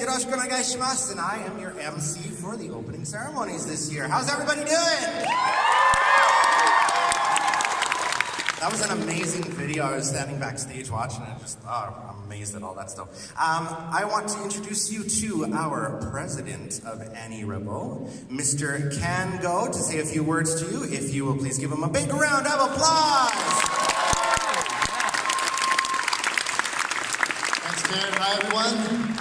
Yoroshiku onegai shimasu, and I am your MC for the opening ceremonies this year. How's everybody doing? That was an amazing video. I was standing backstage watching it. I'm amazed at all that stuff. I want to introduce you to our president of Anirevo, Mr. Can Go, to say a few words to you. If you will please give him a big round of applause. Thanks, Karen. Hi, everyone.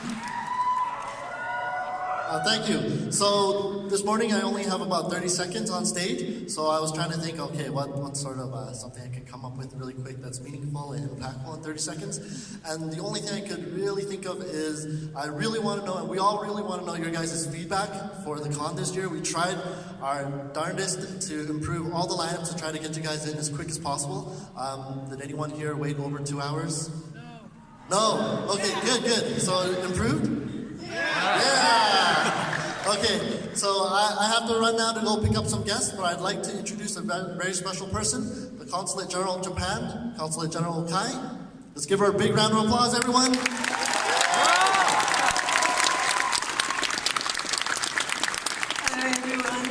Thank you. So this morning I only have about 30 seconds on stage, so I was trying to think, okay, what sort of something I can come up with really quick that's meaningful and impactful in 30 seconds. And the only thing I could really think of is I really want to know, and we all really want to know your guys' feedback for the con this year. We tried our darndest to improve all the lineups to try to get you guys in as quick as possible. Did anyone here wait over 2 hours? No? Okay, good. So improved? Yeah! Okay, so I have to run now to go pick up some guests, but I'd like to introduce a very special person, the Consulate General of Japan, Consulate General Kai. Let's give her a big round of applause, everyone. Hello, everyone.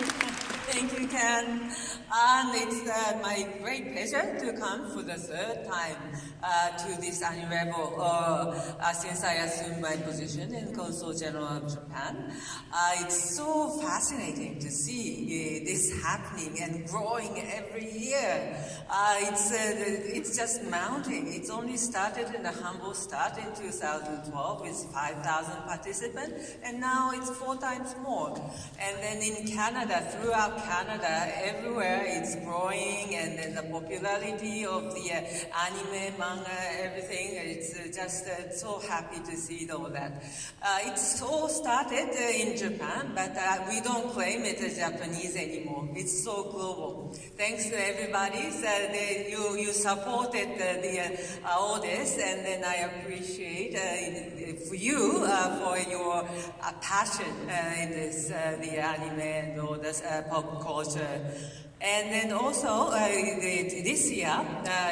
Thank you, Ken. And it's my great pleasure to come for the third time to this Anirevo since I assumed my position in Consul General of Japan. It's so fascinating to see this happening and growing every year. It's just mounting. It's only started in a humble start in 2012 with 5,000 participants, and now it's 4 times more. And then in Canada, throughout Canada, everywhere it's growing, and then the popularity of the anime, manga, everything, it's just so happy to see all that. It's all started in Japan, but we don't claim it as Japanese anymore. It's so global. Thanks to everybody. You supported all this, and then I appreciate for you for your passion in this, the anime and all this pop culture. And then also, this year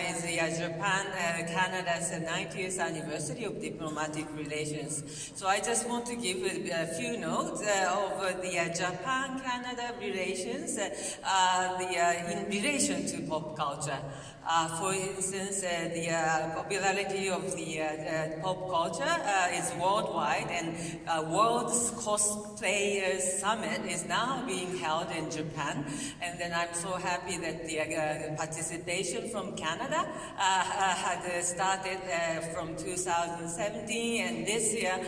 is Japan-Canada's 90th anniversary of diplomatic relations. So I just want to give a few notes of the Japan-Canada relations in relation to pop culture. For instance, the popularity of the pop culture is worldwide, and World's Cosplayers Summit is now being held in Japan. And then I'm so happy that the participation from Canada had started from 2017, and this year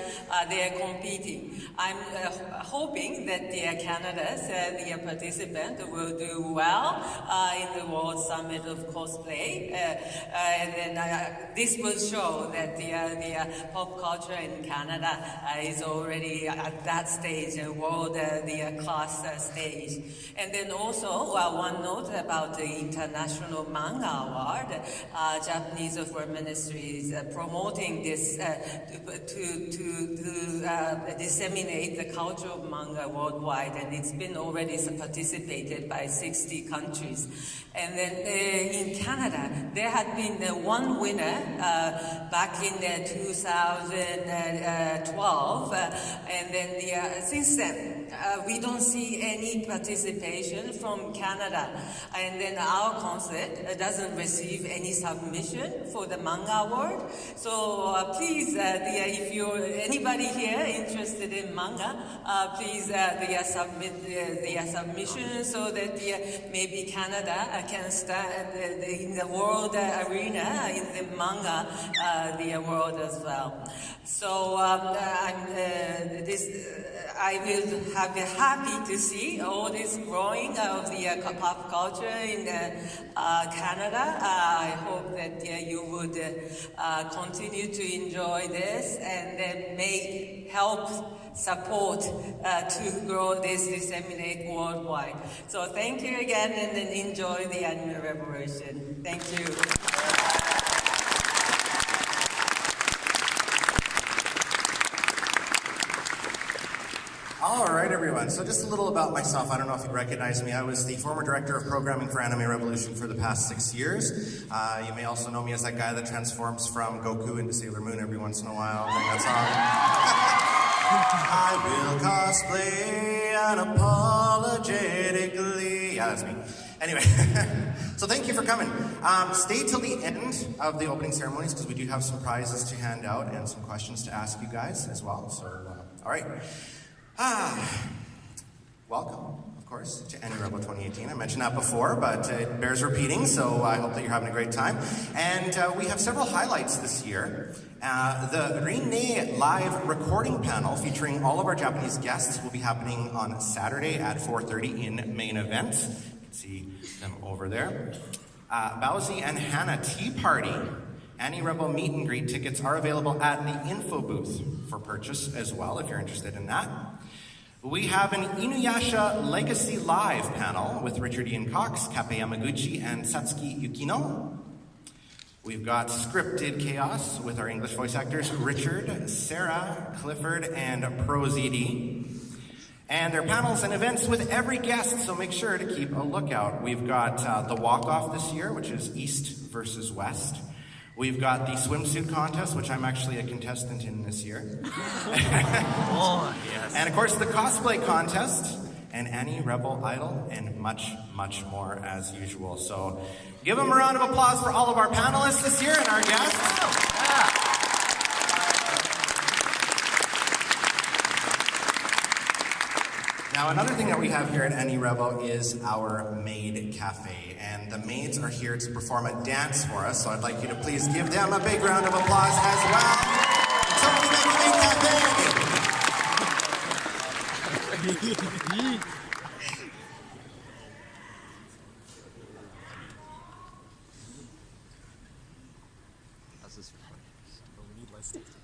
they are competing. I'm hoping that the Canada's the participant will do well in the World Summit of Cosplay. And then this will show that the pop culture in Canada is already at that stage, world the class stage. And then also one note about the International Manga Award. Japanese Foreign Ministry is promoting this to disseminate the culture of manga worldwide, and it's been already participated by 60 countries. And then in Canada, there had been one winner back in 2012, and then since then we don't see any participation from Canada, and then our consulate doesn't receive any submission for the manga award. So please, if you're anybody here interested in manga, please submit the submission so that maybe Canada can stand in the world arena, in the manga the world as well. So I will be happy to see all this growing of the pop culture in Canada. I hope that you would continue to enjoy this, and then may help support to grow this, disseminate worldwide. So thank you again, and then enjoy the anime revolution. Thank you. All right, everyone. So just a little about myself. I don't know if you recognize me. I was the former director of programming for Anime Revolution for the past 6 years. You may also know me as that guy that transforms from Goku into Sailor Moon every once in a while. That's all. I will cosplay unapologetically. Yeah, that's me. Anyway, so thank you for coming. Stay till the end of the opening ceremonies because we do have some prizes to hand out and some questions to ask you guys as well. So, all right. Welcome, of course, to Anirevo 2018. I mentioned that before, but it bears repeating, so I hope that you're having a great time. And we have several highlights this year. The Rinne live recording panel featuring all of our Japanese guests will be happening on Saturday at 4:30 in main event. You can see them over there. Bowsy and Hannah Tea Party. Anirevo meet and greet tickets are available at the info booth for purchase as well, if you're interested in that. We have an Inuyasha Legacy Live panel with Richard Ian Cox, Kape Yamaguchi, and Satsuki Yukino. We've got Scripted Chaos with our English voice actors Richard, Sarah, Clifford, and ProZD. And their panels and events with every guest, so make sure to keep a lookout. We've got the walk-off this year, which is East versus West. We've got the swimsuit contest, which I'm actually a contestant in this year. Oh, yes. And of course, the cosplay contest, and Anirevo Idol, and much, much more as usual. So give them a round of applause for all of our panelists this year and our guests. Now, another thing that we have here at Anirevo is our Maid Cafe, and the maids are here to perform a dance for us, so I'd like you to please give them a big round of applause as well. Totally Maid Cafe! This is fun. But we need less. Look at this.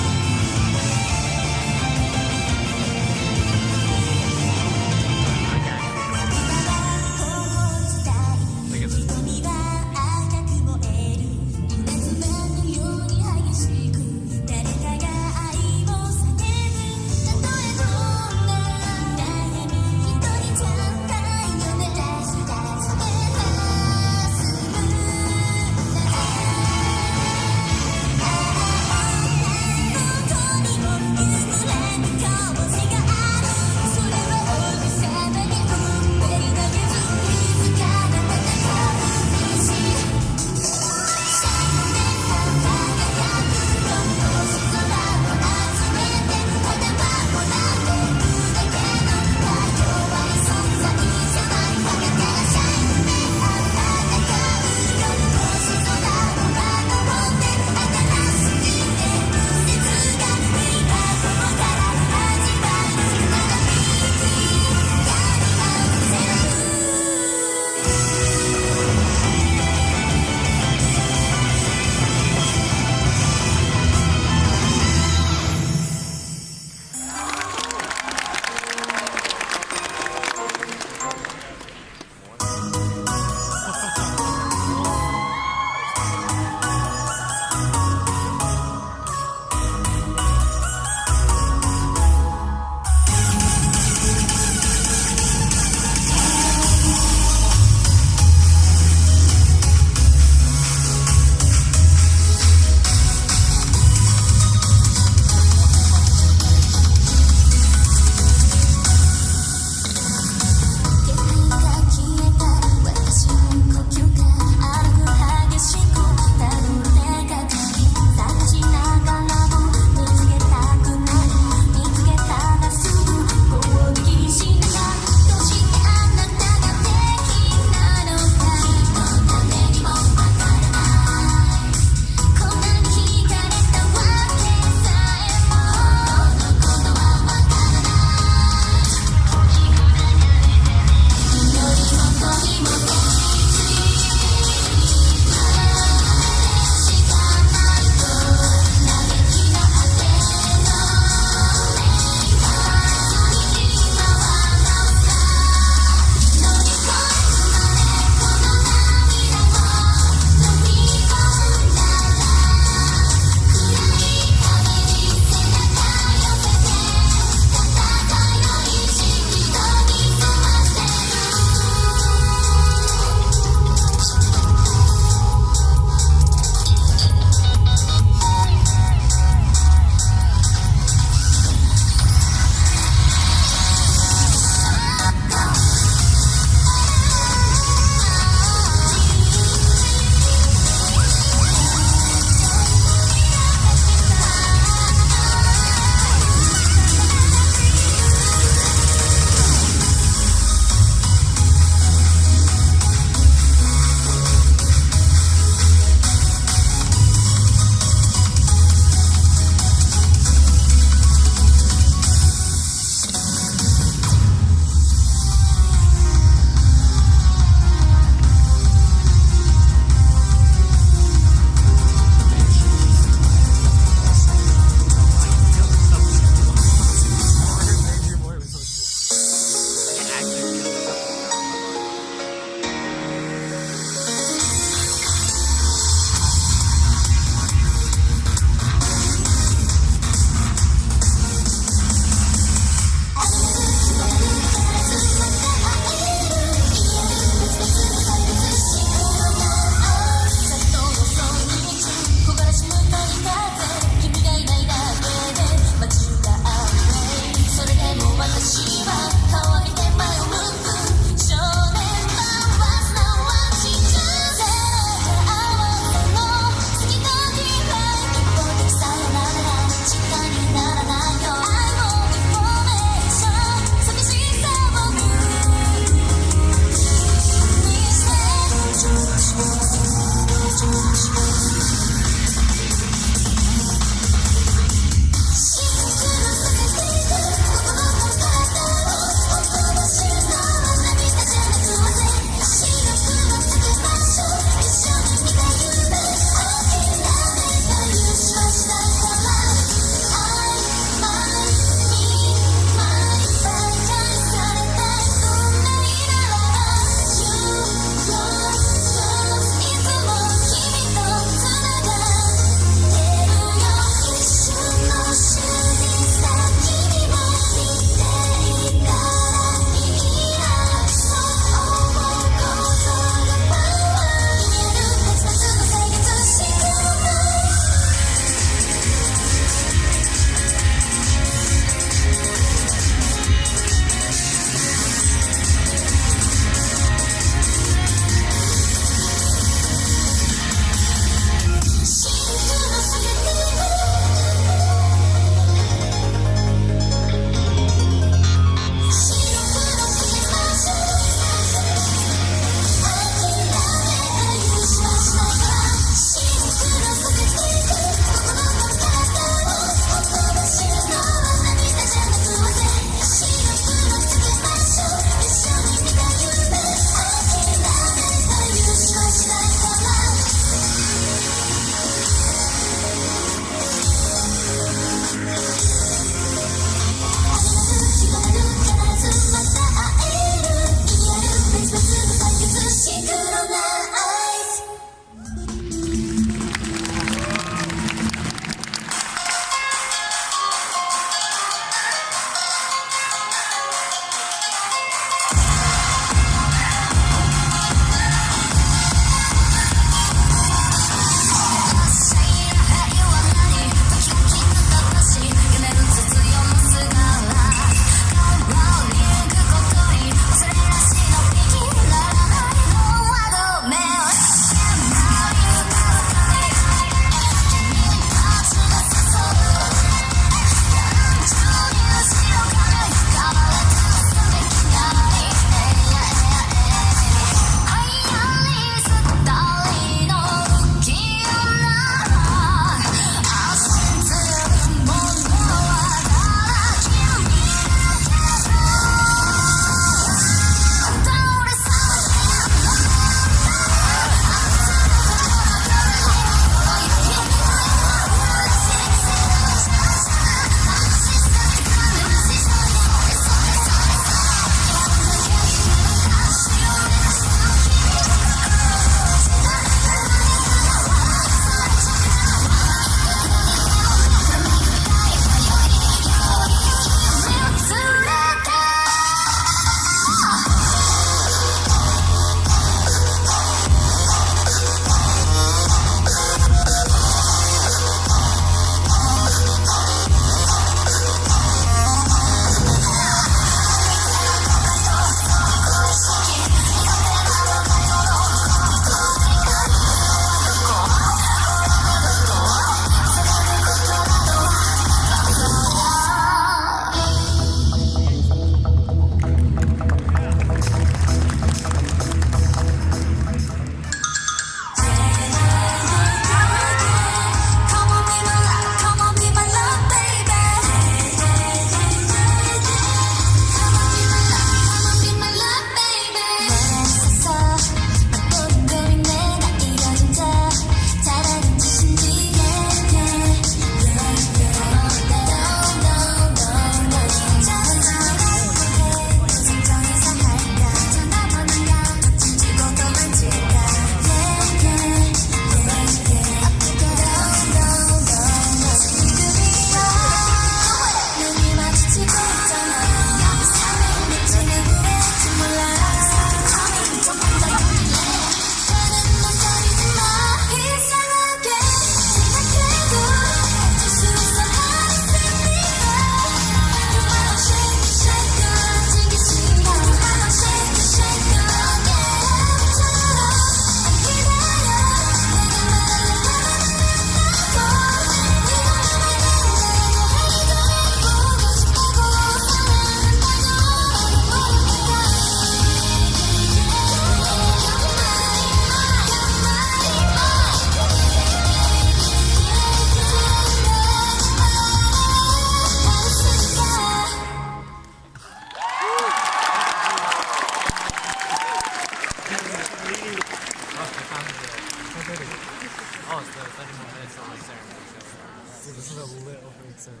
This is a little bit exciting.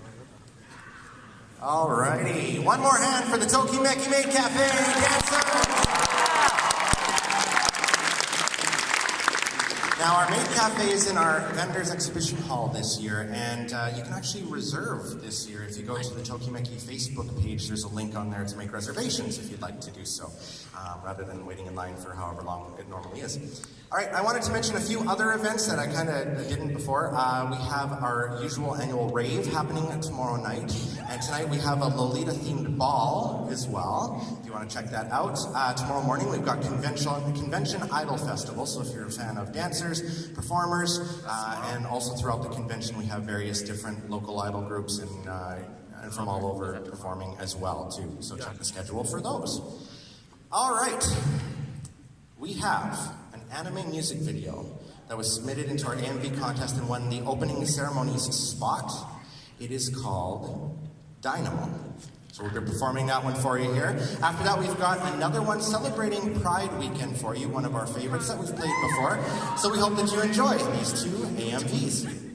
Alrighty, one more hand for the Tokimeki Maid Cafe dancers! Now, our maid cafe is in our vendors exhibition hall this year, and you can actually reserve this year. If you go to the Tokimeki Facebook page, there's a link on there to make reservations if you'd like to do so, rather than waiting in line for however long it normally is. All right, I wanted to mention a few other events that I kind of didn't before. We have our usual annual rave happening tomorrow night, and tonight we have a Lolita-themed ball as well, if you want to check that out. Tomorrow morning we've got Convention Idol Festival, so if you're a fan of dancers, performers, and also throughout the convention we have various different local idol groups and from all over performing as well too, so check the schedule for those. All right, we have an anime music video that was submitted into our AMV contest and won the opening ceremony's spot. It is called Dynamo. So we'll be performing that one for you here. After that, we've got another one celebrating Pride Weekend for you, one of our favorites that we've played before. So we hope that you enjoy these two AMVs.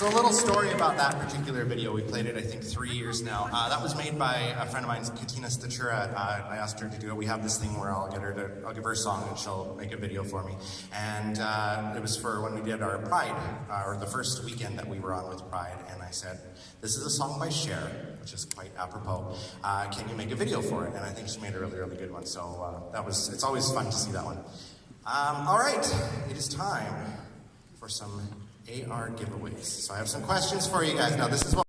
So a little story about that particular video. We played it, I think, 3 years now. That was made by a friend of mine, Katina Statura. I asked her to do it. We have this thing where I'll give her a song and she'll make a video for me. And it was for when we did our Pride, or the first weekend that we were on with Pride. And I said, this is a song by Cher, which is quite apropos. Can you make a video for it? And I think she made a really, really good one. So it's always fun to see that one. All right, it is time for some AR giveaways. So I have some questions for you guys. Now this is what